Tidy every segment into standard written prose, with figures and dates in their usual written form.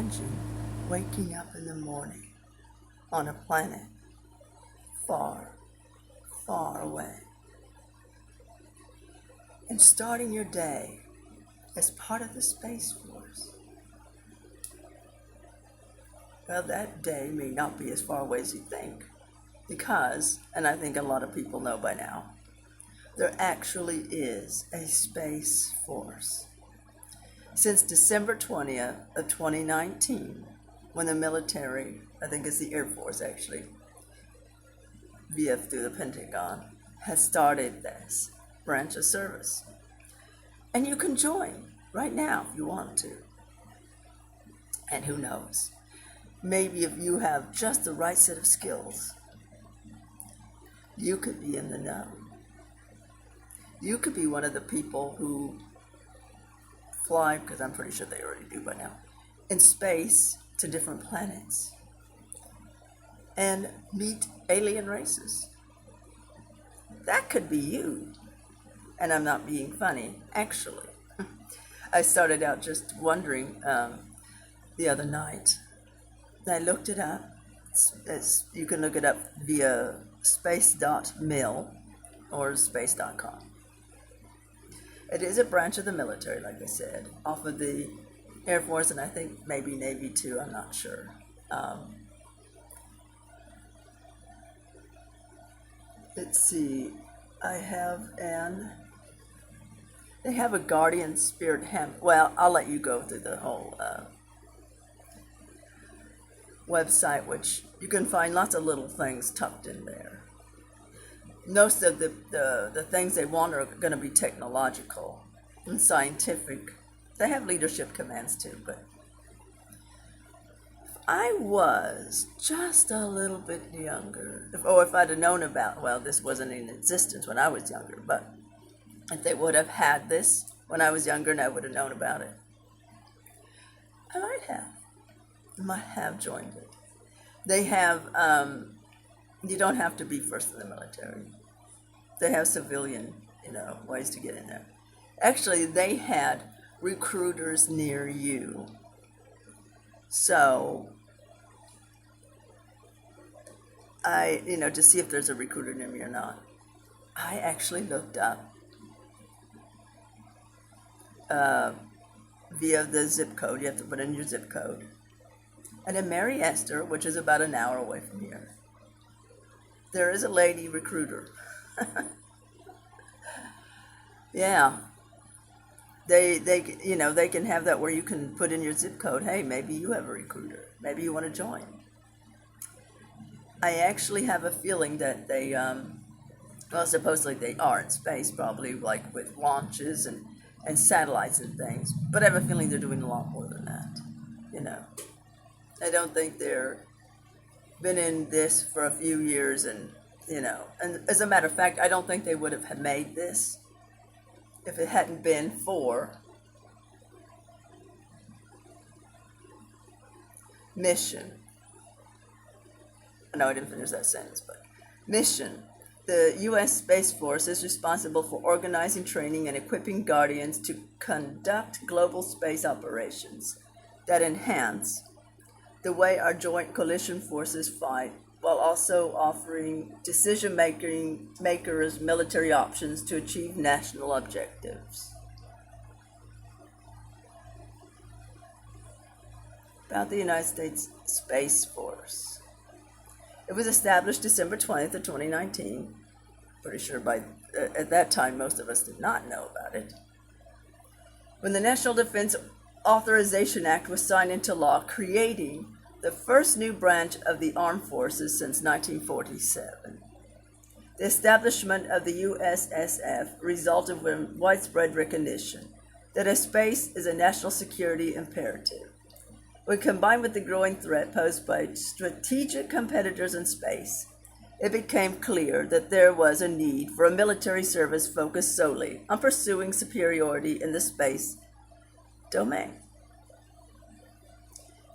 Imagine waking up in the morning on a planet far, far away and starting your day as part of the Space Force. Well, that day may not be as far away as you think because, and I think a lot of people know by now, there actually is a Space Force. Since December 20th of 2019, when the military, I think it's the Air Force actually, through the Pentagon, has started this branch of service. And you can join right now if you want to. And who knows, maybe if you have just the right set of skills, you could be in the know. You could be one of the people who fly, because I'm pretty sure they already do by now, in space to different planets and meet alien races. That could be you. And I'm not being funny, actually. I started out just wondering the other night. I looked it up. You can look it up via space.mil or space.com. It is a branch of the military, like I said, off of the Air Force, and I think maybe Navy too, I'm not sure. Let's see, they have a guardian spirit well, I'll let you go through the whole website, which you can find lots of little things tucked in there. Most of the things they want are going to be technological and scientific. They have leadership commands too, but if I was just a little bit younger, if I'd have known about, well, this wasn't in existence when I was younger, but if they would have had this when I was younger and I would have known about it, I might have joined it. They have, you don't have to be first in the military. They have civilian, ways to get in there. Actually, they had recruiters near you. So, to see if there's a recruiter near me or not, I actually looked up via the zip code. You have to put in your zip code. And in Mary Esther, which is about an hour away from here, there is a lady recruiter. Yeah. They can have that where you can put in your zip code. Hey, maybe you have a recruiter. Maybe you want to join. I actually have a feeling that they, supposedly they are in space, probably like with launches and satellites and things. But I have a feeling they're doing a lot more than that. I don't think they're been in this for a few years and as a matter of fact, I don't think they would have made this if it hadn't been for mission. I know I didn't finish that sentence, but mission. The U.S. Space Force is responsible for organizing, training, and equipping Guardians to conduct global space operations that enhance the way our joint coalition forces fight, while also offering decision-makers military options to achieve national objectives. About the United States Space Force. It was established December 20th of 2019. Pretty sure at that time most of us did not know about it. When the National Defense Authorization Act was signed into law, creating the first new branch of the armed forces since 1947. The establishment of the USSF resulted in widespread recognition that a space is a national security imperative. When combined with the growing threat posed by strategic competitors in space, it became clear that there was a need for a military service focused solely on pursuing superiority in the space domain.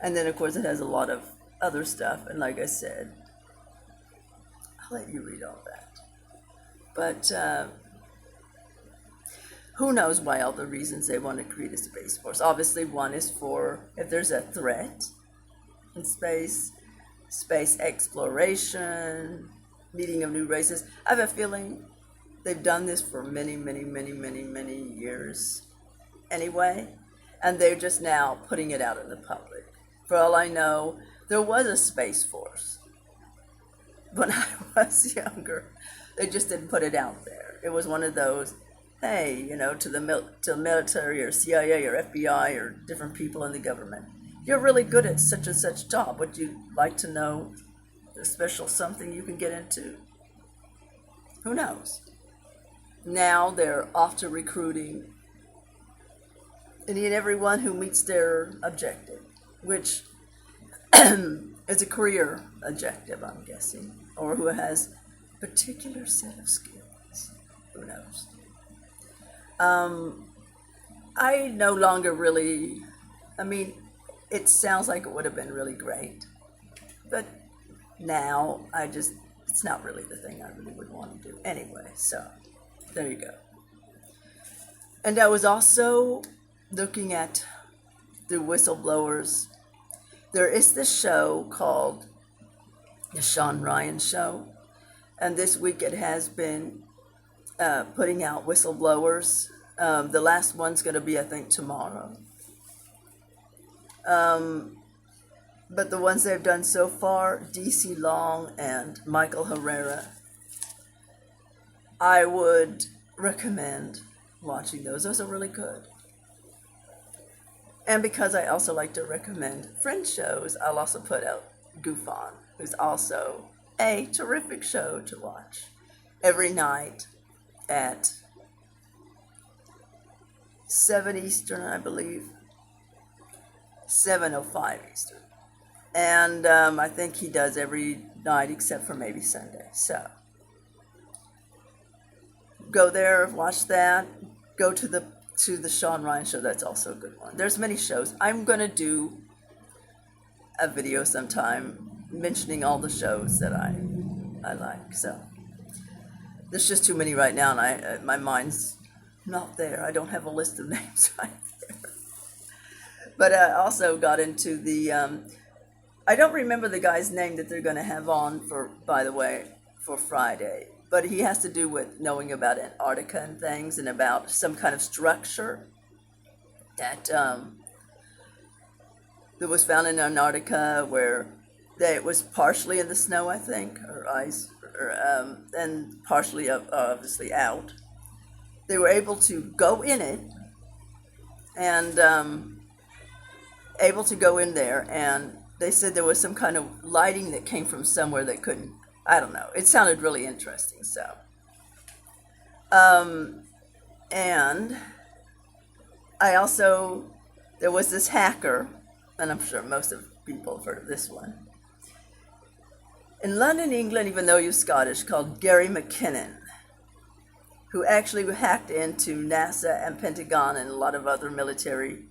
And then, of course, it has a lot of other stuff. And like I said, I'll let you read all that. But Who knows why all the reasons they want to create a space force. Obviously, one is for if there's a threat in space, space exploration, meeting of new races. I have a feeling they've done this for many, many, many, many, many years anyway, and they're just now putting it out in the public. For all I know, there was a space force when I was younger. They just didn't put it out there. It was one of those, hey, to the military or CIA or FBI or different people in the government. You're really good at such and such job. Would you like to know a special something you can get into? Who knows? Now they're off to recruiting any and everyone who meets their objective, which is a career objective, I'm guessing, or who has a particular set of skills. Who knows? I no longer really, it sounds like it would have been really great, but now it's not really the thing I really would want to do anyway, so there you go. And I was also looking at the Whistleblowers. There is this show called The Sean Ryan Show, and this week it has been putting out Whistleblowers. The last one's going to be, I think, tomorrow. But the ones they've done so far, DC Long and Michael Herrera, I would recommend watching those. Those are really good. And because I also like to recommend French shows, I'll also put out Goof On, who's also a terrific show to watch every night at 7 Eastern, I believe, 7:05 Eastern. And I think he does every night except for maybe Sunday. So go there, watch that. Go to the Sean Ryan Show. That's also a good one. There's many shows. I'm going to do a video sometime mentioning all the shows that I like. So there's just too many right now, and my mind's not there. I don't have a list of names right there. But I also got into the, I don't remember the guy's name that they're going to have on for Friday. But he has to do with knowing about Antarctica and things, and about some kind of structure that was found in Antarctica where it was partially in the snow, I think, or ice, and partially obviously out. They were able to go in it and able to go in there, and they said there was some kind of lighting that came from somewhere that couldn't. I don't know. It sounded really interesting. So, and I also, there was this hacker, and I'm sure most of people have heard of this one, in London, England, even though you're Scottish, called Gary McKinnon, who actually hacked into NASA and Pentagon and a lot of other military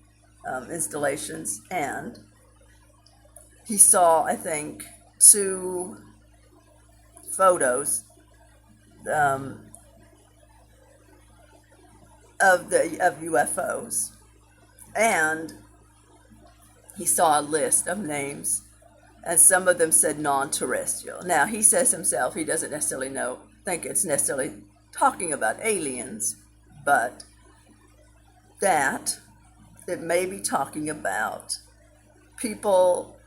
installations, and he saw, I think, 2 photos of UFOs, and he saw a list of names, and some of them said non-terrestrial. Now he says himself he doesn't necessarily think it's necessarily talking about aliens, but that it may be talking about people,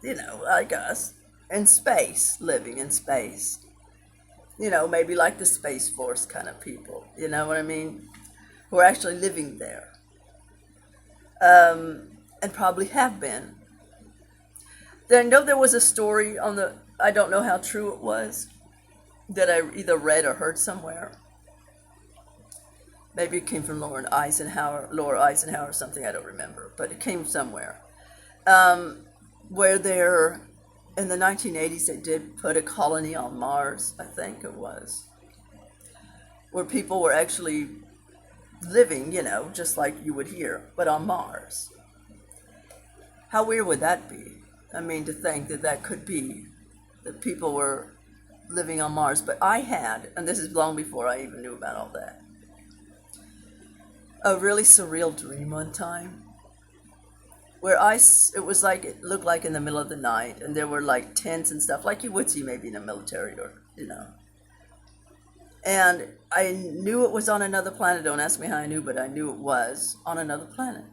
like us, in space, living in space. Maybe like the Space Force kind of people, you know what I mean? Who are actually living there. And probably have been. I know there was a story I don't know how true it was, that I either read or heard somewhere. Maybe it came from Laura Eisenhower or something, I don't remember, but it came somewhere. Where in the 1980s, they did put a colony on Mars, I think it was, where people were actually living, just like you would here, but on Mars. How weird would that be? To think that could be, that people were living on Mars. But I had, and this is long before I even knew about all that, a really surreal dream one time where it was like, it looked like in the middle of the night, and there were like tents and stuff, like you would see maybe in the military or, And I knew it was on another planet. Don't ask me how I knew, but I knew it was on another planet.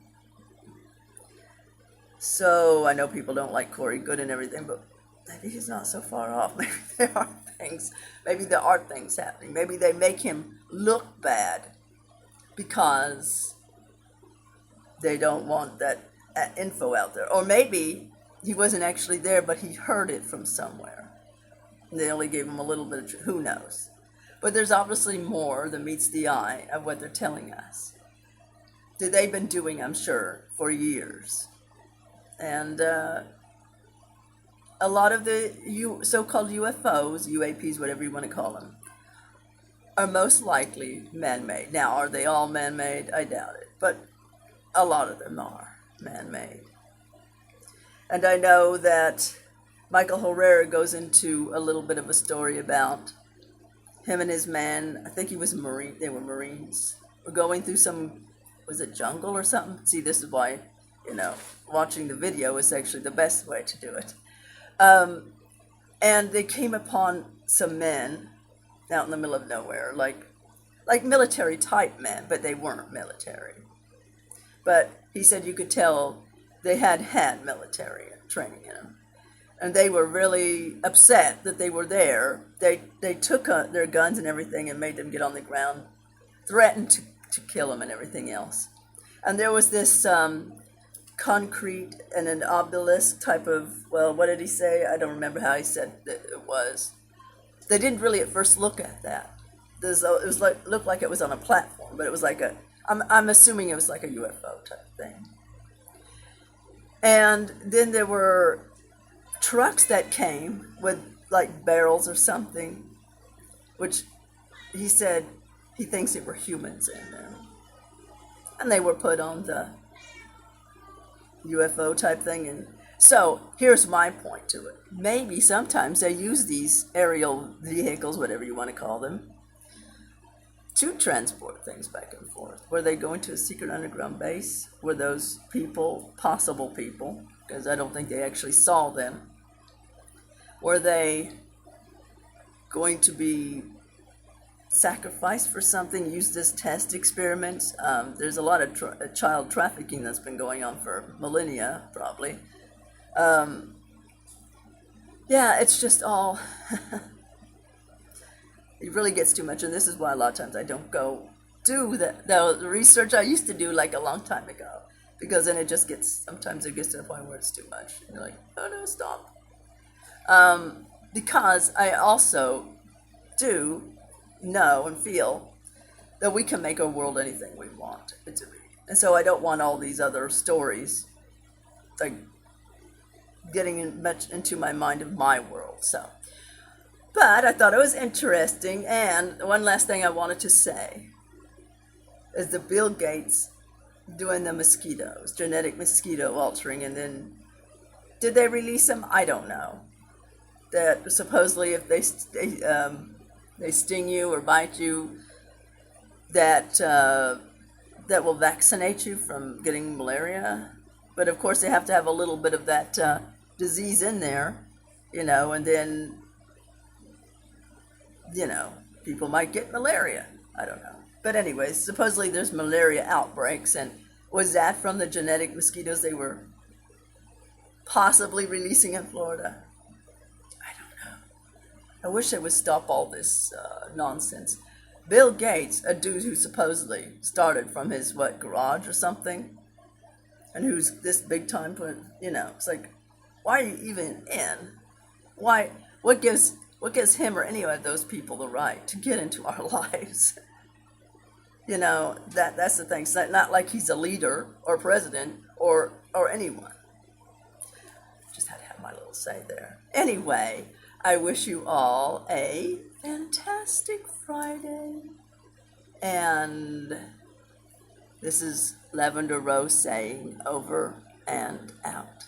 So I know people don't like Corey Good and everything, but maybe he's not so far off. Maybe there are things. Maybe there are things happening. Maybe they make him look bad because they don't want that info out there. Or maybe he wasn't actually there, but he heard it from somewhere. And they only gave him a little bit of truth. Who knows? But there's obviously more than meets the eye of what they're telling us. That they've been doing, I'm sure, for years. And a lot of the so-called UFOs, UAPs, whatever you want to call them, are most likely man-made. Now, are they all man-made? I doubt it. But a lot of them are man-made. And I know that Michael Herrera goes into a little bit of a story about him and his man. I think he was a Marine. They were Marines. Were going through some, was it jungle or something? See, this is why, watching the video is actually the best way to do it. And they came upon some men out in the middle of nowhere, like military type men, but they weren't military. But he said you could tell they had military training in them. And they were really upset that they were there. They took their guns and everything and made them get on the ground, threatened to kill them and everything else. And there was this concrete and an obelisk type of, well, what did he say? I don't remember how he said that it was. They didn't really at first look at that. It was looked like it was on a platform, but it was like I'm assuming it was like a UFO type thing. And then there were trucks that came with like barrels or something, which he said he thinks it were humans in them. And they were put on the UFO type thing. And so here's my point to it. Maybe sometimes they use these aerial vehicles, whatever you want to call them, to transport things back and forth. Were they going to a secret underground base? Were those people, possible people, because I don't think they actually saw them, were they going to be sacrificed for something, used as test experiments? There's a lot of child trafficking that's been going on for millennia, probably. Yeah, it's just all... It really gets too much, and this is why a lot of times I don't go do the research I used to do like a long time ago, because then sometimes it gets to the point where it's too much. And you're like, oh no, stop. Because I also do know and feel that we can make our world anything we want it to be. And so I don't want all these other stories like getting much into my mind of my world. But I thought it was interesting. And one last thing I wanted to say is the Bill Gates doing the mosquitoes, genetic mosquito altering, and then did they release them? I don't know. That supposedly if they sting you or bite you, that will vaccinate you from getting malaria. But of course they have to have a little bit of that disease in there, and then people might get malaria. I don't know. But anyways, supposedly there's malaria outbreaks, and was that from the genetic mosquitoes they were possibly releasing in Florida? I don't know. I wish they would stop all this nonsense. Bill Gates, a dude who supposedly started from his, garage or something, and who's this big time, it's like, why are you even in? Why? What gives him or any of those people the right to get into our lives? That's the thing. It's not like he's a leader or president or anyone. Just had to have my little say there. Anyway, I wish you all a fantastic Friday. And this is Lavender Rose saying over and out.